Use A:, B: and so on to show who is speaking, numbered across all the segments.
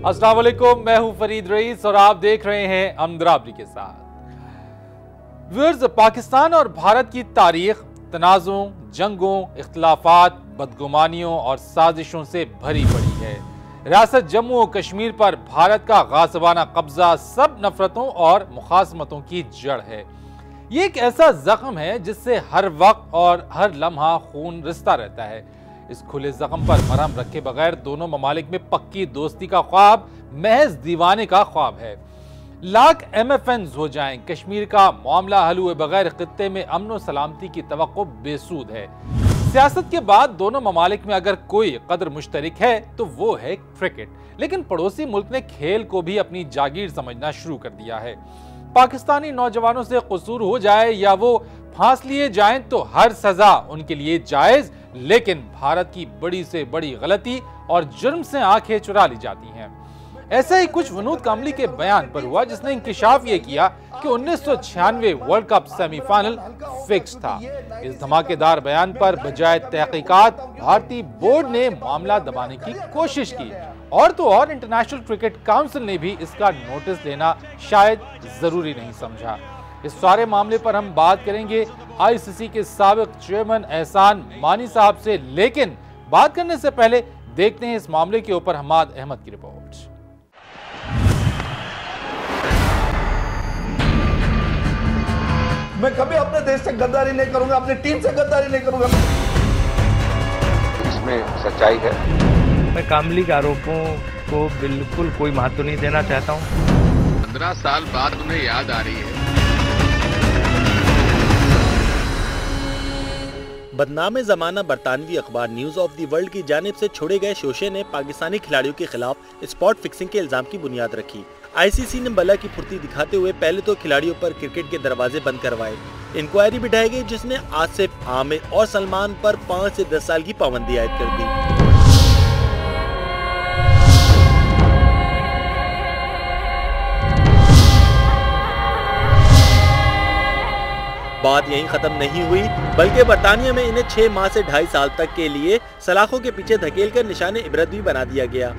A: अस्सलाम वालेकुम, मैं हूं फरीद रईस और आप देख रहे हैं अमदराबरी के साथ। व्यूअर्स, पाकिस्तान और भारत की तारीख तनाज़ों, जंगों, इख्तिलाफात, बदगुमानियों और साजिशों से भरी पड़ी है। रियासत जम्मू और कश्मीर पर भारत का गासबाना कब्जा सब नफरतों और मुखासमतों की जड़ है। ये एक ऐसा जख्म है जिससे हर वक्त और हर लम्हा खून रिश्ता रहता है। इस खुले जख्म पर मरहम रखे बगैर दोनों ममालिक में पक्की दोस्ती का ख्वाब महज दीवाने का ख्वाब है। लाख MFNs हो जाएं, कश्मीर का मामला हल हुए बगैर खित्ते में अमन और सलामती की तवक्को बेसूद है। सियासत के बाद दोनों ममालिक में अगर कोई कदर मुश्तरक है तो वो है क्रिकेट, लेकिन पड़ोसी मुल्क ने खेल को भी अपनी जागीर समझना शुरू कर दिया है। पाकिस्तानी नौजवानों से कसूर हो जाए या वो फांस लिए जाएं तो हर सजा उनके लिए जायज, लेकिन भारत की बड़ी से बड़ी गलती और जुर्म से आंखें चुरा ली जाती हैं। ऐसा ही कुछ वनूद कामली के बयान पर हुआ जिसने इंकिशाफ ये किया कि 1996 वर्ल्ड कप सेमीफाइनल फिक्स था। इस धमाकेदार बयान पर बजाय तहकीकात भारतीय बोर्ड ने मामला दबाने की कोशिश की और तो और इंटरनेशनल क्रिकेट काउंसिल ने भी इसका नोटिस लेना शायद जरूरी नहीं समझा। इस सारे मामले पर हम बात करेंगे ICC के साबिक चेयरमैन एहसान मानी साहब से, लेकिन बात करने से पहले देखते हैं इस मामले के ऊपर हमाद अहमद की रिपोर्ट।
B: मैं कभी अपने देश से गद्दारी नहीं करूंगा, अपनी टीम से गद्दारी नहीं करूंगा।
C: इसमें सच्चाई है।
D: मैं कामली के आरोपों को बिल्कुल कोई महत्व नहीं देना चाहता हूं।
C: 15 साल बाद उन्हें याद आ रही है।
E: बदनाम ज़माना बरतानवी अखबार न्यूज़ ऑफ द वर्ल्ड की जानिब से छोड़े गए शोशे ने पाकिस्तानी खिलाड़ियों के खिलाफ स्पॉट फिक्सिंग के इल्जाम की बुनियाद रखी। ICC ने बला की फुर्ती दिखाते हुए पहले तो खिलाड़ियों पर क्रिकेट के दरवाजे बंद करवाए। इंक्वायरी बिठाई गई जिसने आसिफ, आमिर और सलमान पर 5 से 10 साल की पाबंदी आयद कर दी। बात यहीं खत्म नहीं हुई, बल्कि बरतानिया में इन्हें 6 माह से 2.5 साल तक के लिए सलाखों के पीछे धकेलकर निशाने इबरत भी बना दिया गया।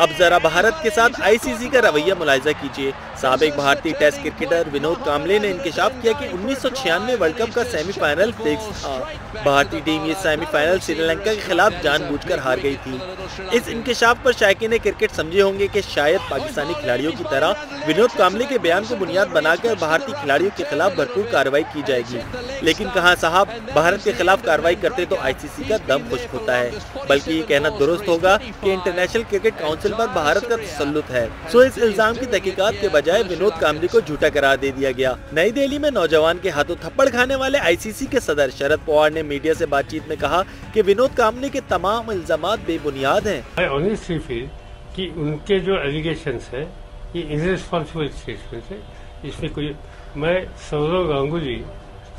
E: अब जरा भारत के साथ ICC का रवैया मुलाहिजा कीजिए। साबिक भारतीय टेस्ट क्रिकेटर विनोद कांबले ने इंकिशाफ किया कि 1996 वर्ल्ड कप का सेमीफाइनल फिक्स था। भारतीय टीम ये सेमीफाइनल श्रीलंका के खिलाफ जानबूझकर हार गई थी। इस इंकिशाफ पर शायकीन क्रिकेट समझे होंगे कि शायद पाकिस्तानी खिलाड़ियों की तरह विनोद कांबले के बयान को बुनियाद बनाकर भारतीय खिलाड़ियों के खिलाफ भरपूर कार्रवाई की जाएगी, लेकिन कहाँ साहब, भारत के खिलाफ कार्रवाई करते तो ICC का दम खुश्क होता है। बल्कि ये कहना दुरुस्त होगा कि इंटरनेशनल क्रिकेट काउंसिल पर भारत का तसल्लुत है। सो इस इल्जाम की तहकीकात के बजाय विनोद कांबली को झूठा करार दे दिया गया। नई दिल्ली में नौजवान के हाथों थप्पड़ खाने वाले ICC के सदर शरद पवार ने मीडिया से बातचीत में कहा कि विनोद कांबली के तमाम इल्जामात बेबुनियाद हैं।
F: I honestly feel कि उनके जो एलिगेशंस है ये इररिस्पॉन्सिबल स्टेटमेंट है। इसमें कोई, मैं सौरव गांगुली,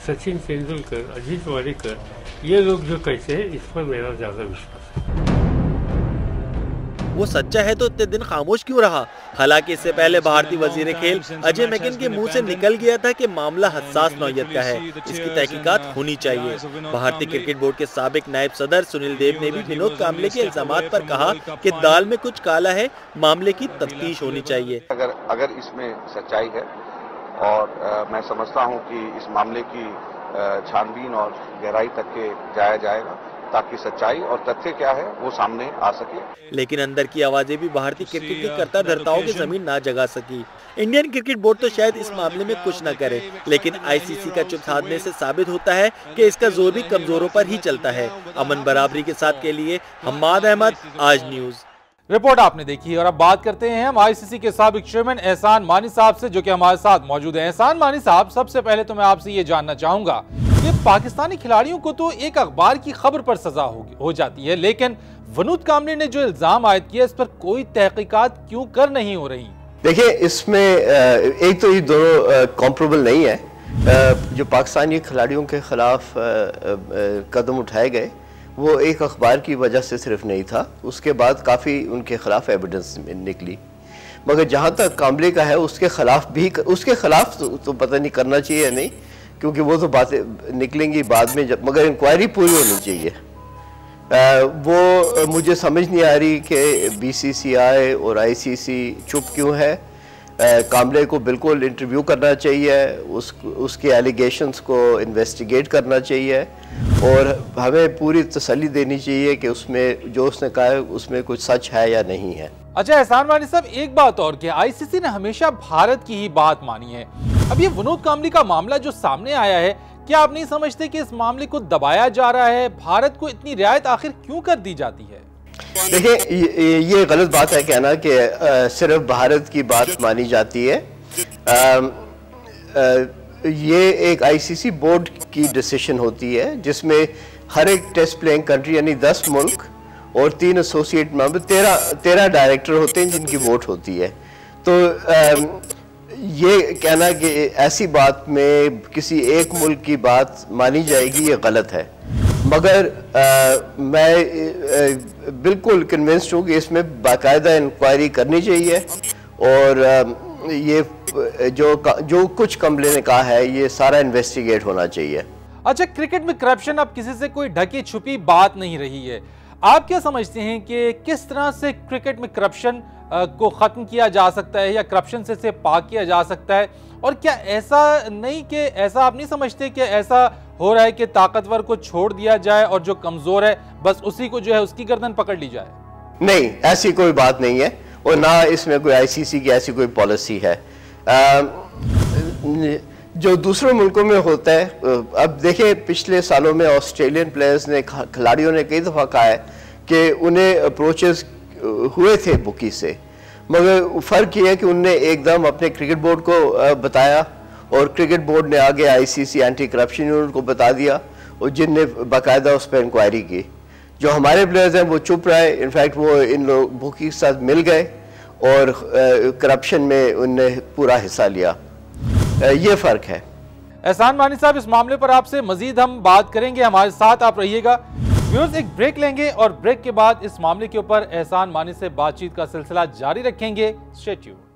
F: सचिन तेंदुलकर, अजीत वाडेकर, ये लोग जो कहते हैं इस पर मेरा ज्यादा विश्वास है।
E: वो सच्चा है तो इतने दिन खामोश क्यों रहा? हालांकि इससे पहले भारतीय वजीर खेल अजय मैकिन के मुंह से निकल गया था कि मामला हसास नौयत का है, इसकी तहकीकात होनी चाहिए। भारतीय क्रिकेट बोर्ड के साबिक नायब सदर सुनील देव ने भी विनोद कांबले के इल्जामात पर कहा कि दाल में कुछ काला है, मामले की तफ्तीश होनी चाहिए।
C: अगर इसमें सच्चाई है और मैं समझता हूँ कि इस मामले की छानबीन और गहराई तक के जाया जाएगा ताकि सच्चाई और तथ्य क्या है वो सामने आ सके।
E: लेकिन अंदर की आवाजें भी भारतीय क्रिकेट की कर्ता धर्ताओं की जमीन ना जगा सकी। इंडियन क्रिकेट बोर्ड तो शायद इस मामले में कुछ न करे, लेकिन ICC का चुप साधने से साबित होता है कि इसका जोर भी कमजोरों पर ही चलता है। अमन बराबरी के साथ के लिए हमाद अहमद, आज न्यूज।
A: रिपोर्ट आपने देखी और अब बात करते हैं हम ICC के साबिक चेयरमैन एहसान मानी साहब से, जो कि हमारे साथ मौजूद हैं। एहसान मानी साहब, सबसे पहले तो मैं आपसे ये जानना चाहूंगा कि पाकिस्तानी खिलाड़ियों को तो एक अखबार की खबर पर सजा हो जाती है, लेकिन विनोद कांबले ने जो इल्जाम आयद किया इस पर कोई तहकीकात क्यों कर नहीं हो रही?
G: देखिए, इसमें एक तो ये दोनों कॉम्परेबल नहीं है। जो पाकिस्तानी खिलाड़ियों के खिलाफ कदम उठाए गए वो एक अखबार की वजह से सिर्फ नहीं था, उसके बाद काफ़ी उनके खिलाफ एविडेंस निकली। मगर जहाँ तक कांबले का है उसके खिलाफ तो पता नहीं करना चाहिए या नहीं, क्योंकि वो तो बातें निकलेंगी बाद में, जब मगर इंक्वायरी पूरी होनी चाहिए। वो मुझे समझ नहीं आ रही कि BCCI और ICC चुप क्यों है। कामले को बिल्कुल इंटरव्यू करना चाहिए, उसके एलिगेशंस को इन्वेस्टिगेट करना चाहिए और हमें पूरी तसल्ली देनी चाहिए कि उसमें जो उसने कहा है उसमें कुछ सच है या नहीं है।
A: अच्छा एहसान वानी साहब, एक बात और कि ICC ने हमेशा भारत की ही बात मानी है। अब ये विनोद कामली का मामला जो सामने आया है, क्या आप नहीं समझते कि इस मामले को दबाया जा रहा है? भारत को इतनी रियायत आखिर क्यों कर दी जाती है?
G: देखिए, ये गलत बात है कहना कि सिर्फ भारत की बात मानी जाती है। ये एक ICC बोर्ड की डिसीजन होती है जिसमें हर एक टेस्ट प्लेइंग कंट्री यानी 10 मुल्क और 3 एसोसिएट मेंबर 13 डायरेक्टर होते हैं जिनकी वोट होती है। तो ये कहना कि ऐसी बात में किसी एक मुल्क की बात मानी जाएगी, ये गलत है। मगर मैं बिल्कुल कन्विंस्ड हूँ कि इसमें बाकायदा इंक्वायरी करनी चाहिए और ये जो कुछ कामले ने कहा है ये सारा इन्वेस्टिगेट होना चाहिए।
A: अच्छा, क्रिकेट में करप्शन अब किसी से कोई ढकी छुपी बात नहीं रही है। आप क्या समझते हैं कि किस तरह से क्रिकेट में करप्शन को खत्म किया जा सकता है या करप्शन से पाक किया जा सकता है? और क्या ऐसा नहीं कि ऐसा आप नहीं समझते कि ऐसा हो रहा है कि ताकतवर को छोड़ दिया जाए और जो कमजोर है बस उसी को जो है उसकी गर्दन पकड़ ली जाए? नहीं,
G: ऐसी कोई बात नहीं है और ना इसमें कोई ICC की ऐसी कोई पॉलिसी है। जो दूसरे मुल्कों में होता है, अब देखें पिछले सालों में ऑस्ट्रेलियन प्लेयर्स ने, खिलाड़ियों ने कई दफ़ा कहा है कि उन्हें अप्रोचेस हुए थे बुकी से, मगर फ़र्क ये है कि उनने एकदम अपने क्रिकेट बोर्ड को बताया और क्रिकेट बोर्ड ने आगे ICC एंटी करप्शन यूनिट को बता दिया और जिनने बाकायदा उस पर इंक्वायरी की। जो हमारे प्लेयर्स हैं वो चुप रहे, इनफैक्ट वो इन लोग बुकी के साथ मिल गए और करप्शन में उनने पूरा हिस्सा लिया। ये फ़र्क है।
A: एहसान वानी साहब, इस मामले पर आपसे मजीद हम बात करेंगे, हमारे साथ आप रहिएगा। व्यूअर्स, एक ब्रेक लेंगे और ब्रेक के बाद इस मामले के ऊपर एहसान वानी से बातचीत का सिलसिला जारी रखेंगे। Stay tuned.